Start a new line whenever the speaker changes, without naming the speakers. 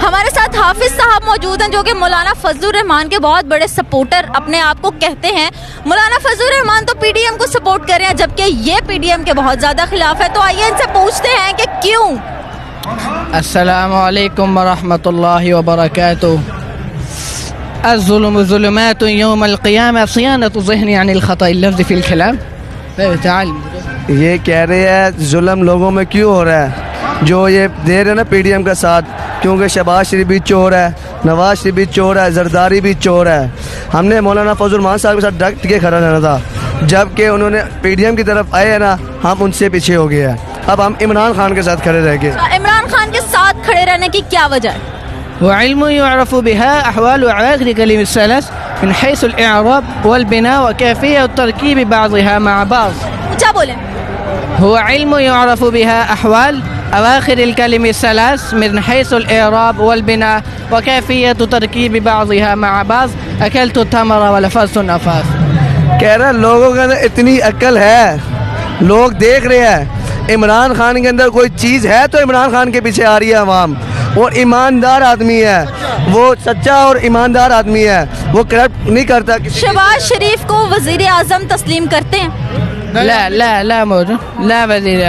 ہمارے ساتھ حافظ صاحب موجود ہیں جو کہ مولانا فضل الرحمان کے بہت بڑے سپورٹر اپنے آپ کو کہتے ہیں. مولانا فضل الرحمان تو پی ڈی ایم کو سپورٹ کر رہے ہیں جبکہ یہ پی ڈی ایم کے بہت زیادہ خلاف ہے, تو آئیے ان سے پوچھتے ہیں کہ کیوں.
السلام علیکم ورحمۃ اللہ وبرکاتہ. الظلم ظلمات یوم القیامہ صیانۃ ذہنی عن الخطأ اللفظ فی الکلام.
یہ کہہ رہے ہیں ظلم لوگوں میں کیوں ہو رہا ہے, جو یہ دے رہے ہیں نا پی ڈی ایم کا ساتھ, کیونکہ شہباز شریف بھی چور ہے, نواز شریف بھی چور ہے, زرداری بھی چور ہے. ہم نے مولانا فضل الرحمان صاحب کے ساتھ ڈٹ کے کھڑا رہنا تھا, جب کہ انہوں نے پی ڈی ایم کی طرف آئے ہیں نا, ہم ان سے پیچھے ہو گئے ہیں. اب ہم عمران خان کے ساتھ کھڑے رہ گئے.
عمران خان کے ساتھ کھڑے رہنے کی کیا وجہ ہے؟
وعلم يعرف بها أحوال وعواقب كلمة الثلاث من حيث الإعراب والبناء وكيفية تركيب بعضها مع بعض.
اونچا بولیں.
هو علم يعرف بها أحوال أواخر الكلمة الثلاث من حيث الإعراب والبناء وكيفية تركيب بعضها مع بعض. أكلت التمر ولفظت النفاس.
کہہ رہا لوگوں کے اندر اتنی عقل ہے, لوگ دیکھ رہے ہیں عمران خان کے اندر کوئی چیز ہے تو عمران خان کے پیچھے آ رہی ہے عوام. اور ایماندار آدمی ہے, وہ سچا اور ایماندار آدمی ہے, وہ کرپٹ نہیں کرتا.
شہباز شریف کو وزیر اعظم تسلیم کرتے ہیں؟
لا لا لا موجود لا وزير.